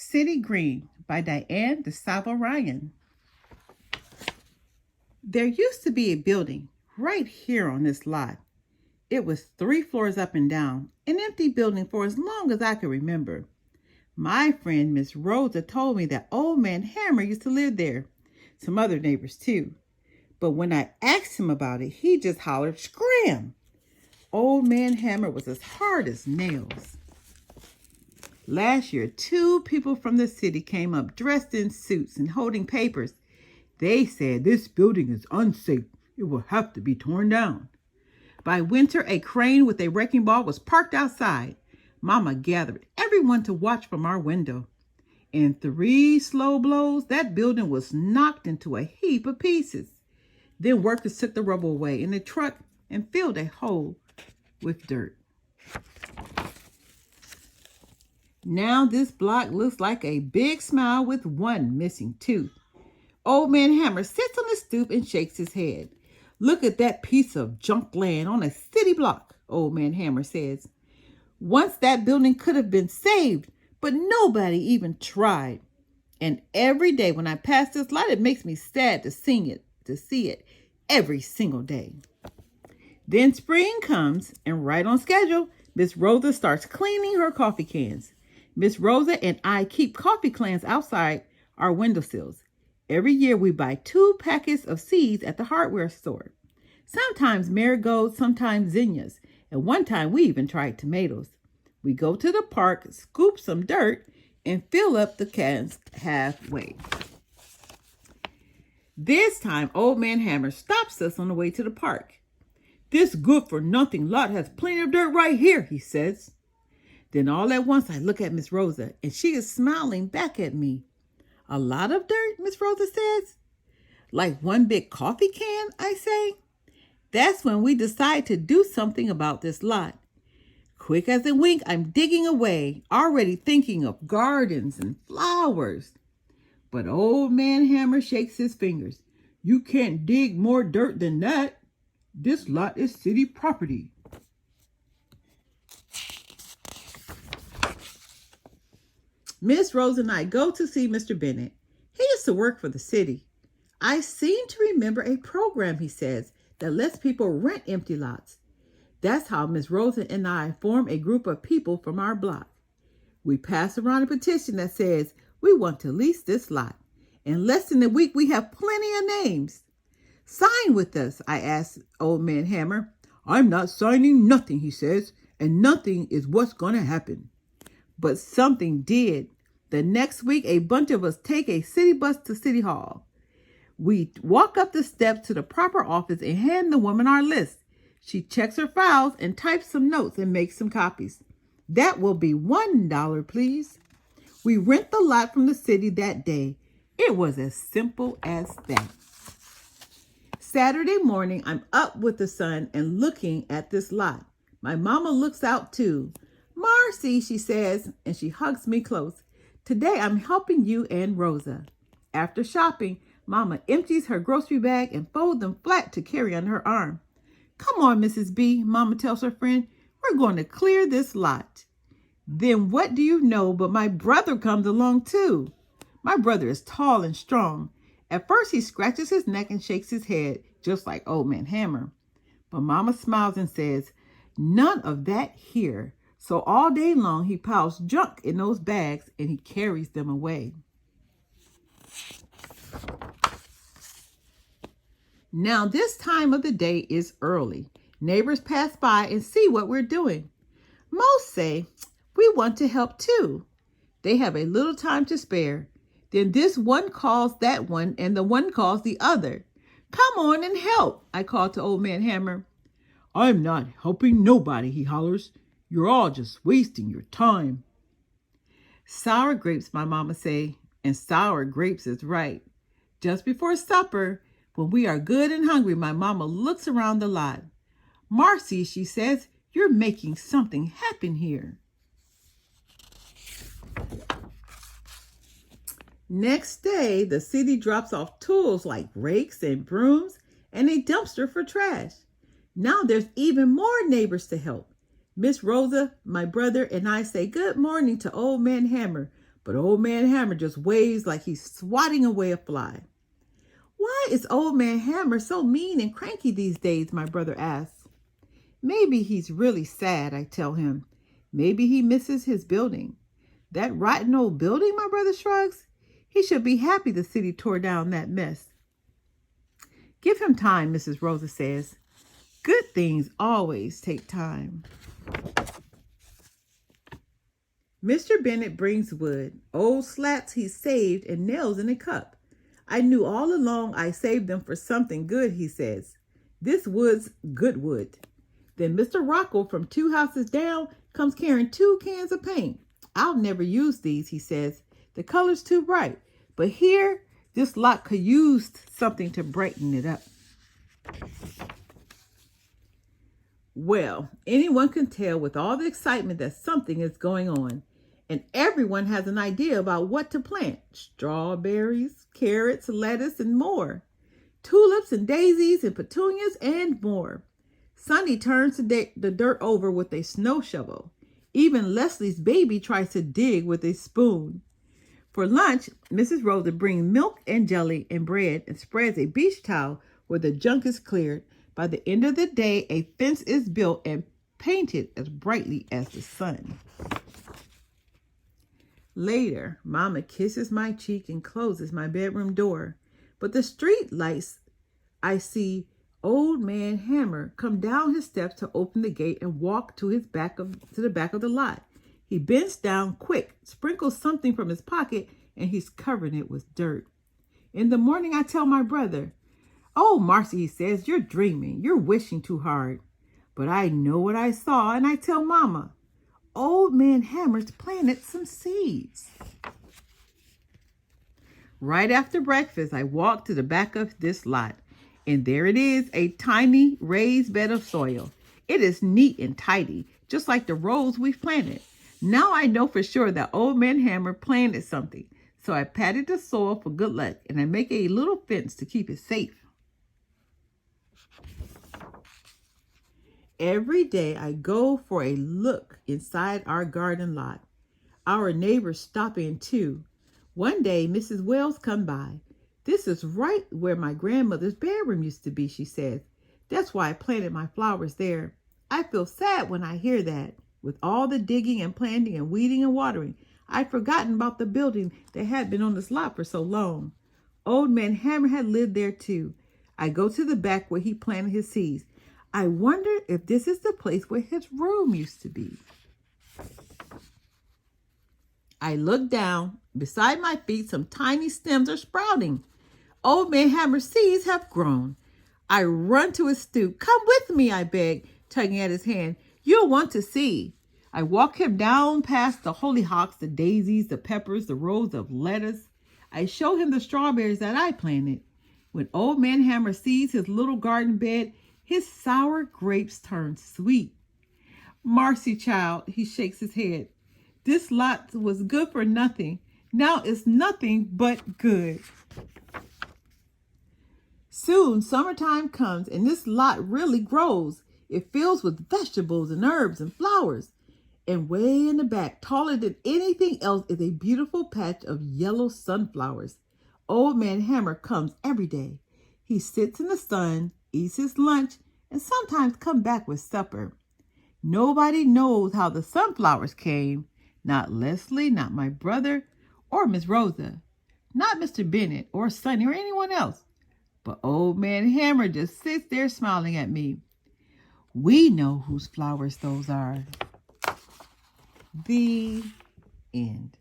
City Green by Diane DeSalvo Ryan. There used to be a building right here on this lot. It was 3 floors up and down, an empty building for as long as I could remember. My friend Miss Rosa told me that Old Man Hammer used to live there. Some other neighbors too. But when I asked him about it, he just hollered, "Scram!" Old Man Hammer was as hard as nails. Last year, 2 people from the city came up dressed in suits and holding papers. They said this building is unsafe. It will have to be torn down. By winter, a crane with a wrecking ball was parked outside. Mama gathered everyone to watch from our window. In 3 slow blows, that building was knocked into a heap of pieces. Then workers took the rubble away in the truck and filled a hole with dirt. Now this block looks like a big smile with 1 missing tooth. Old Man Hammer sits on the stoop and shakes his head. "Look at that piece of junk land on a city block," Old Man Hammer says. "Once that building could have been saved, but nobody even tried. And every day when I pass this lot, it makes me sad to see it every single day." Then spring comes, and right on schedule, Miss Rosa starts cleaning her coffee cans. Miss Rosa and I keep coffee cans outside our windowsills. Every year we buy 2 packets of seeds at the hardware store. Sometimes marigolds, sometimes zinnias, and one time we even tried tomatoes. We go to the park, scoop some dirt, and fill up the cans halfway. This time, Old Man Hammer stops us on the way to the park. "This good-for-nothing lot has plenty of dirt right here," he says. Then all at once I look at Miss Rosa, and she is smiling back at me. "A lot of dirt?" Miss Rosa says. "Like 1 big coffee can?" I say. That's when we decide to do something about this lot. Quick as a wink, I'm digging away, already thinking of gardens and flowers. But Old Man Hammer shakes his fingers. "You can't dig more dirt than that. This lot is city property." Miss Rose and I go to see Mr. Bennett. He used to work for the city. "I seem to remember a program," he says, "that lets people rent empty lots." That's how Miss Rosa and I form a group of people from our block. We pass around a petition that says we want to lease this lot. In less than a week, we have plenty of names. "Sign with us," I asked Old Man Hammer. "I'm not signing nothing," he says, "and nothing is what's going to happen." But something did. The next week, a bunch of us take a city bus to City Hall. We walk up the steps to the proper office and hand the woman our list. She checks her files and types some notes and makes some copies. "That will be $1, please." We rent the lot from the city that day. It was as simple as that. Saturday morning, I'm up with the sun and looking at this lot. My mama looks out too. "Marcy," she says, and she hugs me close. "Today I'm helping you and Rosa." After shopping, Mama empties her grocery bag and folds them flat to carry on her arm. "Come on, Mrs. B," Mama tells her friend. "We're going to clear this lot." Then what do you know but my brother comes along too. My brother is tall and strong. At first he scratches his neck and shakes his head, just like Old Man Hammer. But Mama smiles and says, "None of that here." So all day long he piles junk in those bags and he carries them away. Now this time of the day is early. Neighbors pass by and see what we're doing. Most say, "We want to help too." They have a little time to spare. Then this one calls that one and the one calls the other. "Come on and help," I call to Old Man Hammer. "I'm not helping nobody," he hollers. "You're all just wasting your time." Sour grapes, my mama say, and sour grapes is right. Just before supper, when we are good and hungry, my mama looks around the lot. "Marcy," she says, "you're making something happen here." Next day, the city drops off tools like rakes and brooms and a dumpster for trash. Now there's even more neighbors to help. Miss Rosa, my brother, and I say good morning to Old Man Hammer, But Old Man Hammer just waves like he's swatting away a fly. Why is Old Man Hammer so mean and cranky these days? My brother asks. Maybe he's really sad, I tell him. Maybe he misses his building. That rotten old building, my brother shrugs. He should be happy the city tore down that mess. Give him time, Mrs. Rosa says. Good things always take time. Mr. Bennet brings wood, old slats he saved and nails in a cup. I knew all along I saved them for something good, he says. This wood's good wood. Then Mr. Rockwell from 2 houses down comes carrying 2 cans of paint. I'll never use these, he says. The color's too bright. But here, this lot could use something to brighten it up. Well, anyone can tell with all the excitement that something is going on. And everyone has an idea about what to plant. Strawberries, carrots, lettuce, and more. Tulips and daisies and petunias and more. Sonny turns the dirt over with a snow shovel. Even Leslie's baby tries to dig with a spoon. For lunch, Mrs. Rosa brings milk and jelly and bread and spreads a beach towel where the junk is cleared. By the end of the day, a fence is built and painted as brightly as the sun. Later, Mama kisses my cheek and closes my bedroom door. But the street lights, I see Old Man Hammer come down his steps to open the gate and walk to the back of the lot. He bends down quick, sprinkles something from his pocket, and he's covering it with dirt. In the morning, I tell my brother, "Oh, Marcy," he says, "you're dreaming. You're wishing too hard." But I know what I saw, and I tell Mama, Old Man Hammer's planted some seeds. Right after breakfast, I walk to the back of this lot, and there it is, a tiny raised bed of soil. It is neat and tidy, just like the rows we've planted. Now I know for sure that Old Man Hammer planted something, so I patted the soil for good luck, and I make a little fence to keep it safe. Every day I go for a look inside our garden lot. Our neighbors stop in too. One day Mrs. Wells come by. "This is right where my grandmother's bedroom used to be," she says. "That's why I planted my flowers there." I feel sad when I hear that. With all the digging and planting and weeding and watering, I'd forgotten about the building that had been on this lot for so long. Old Man Hammer had lived there too. I go to the back where he planted his seeds. I wonder if this is the place where his room used to be. I look down. Beside my feet, some tiny stems are sprouting. Old Man Hammer's seeds have grown. I run to his stoop. "Come with me," I beg, tugging at his hand. "You'll want to see." I walk him down past the hollyhocks, the daisies, the peppers, the rows of lettuce. I show him the strawberries that I planted. When Old Man Hammer sees his little garden bed, his sour grapes turn sweet. "Marcy, child," he shakes his head. "This lot was good for nothing. Now it's nothing but good." Soon summertime comes and this lot really grows. It fills with vegetables and herbs and flowers. And way in the back, taller than anything else, is a beautiful patch of yellow sunflowers. Old Man Hammer comes every day. He sits in the sun, eats his lunch, and sometimes comes back with supper. Nobody knows how the sunflowers came. Not Leslie, not my brother, or Miss Rosa. Not Mr. Bennet or Sonny or anyone else. But Old Man Hammer just sits there smiling at me. We know whose flowers those are. The end.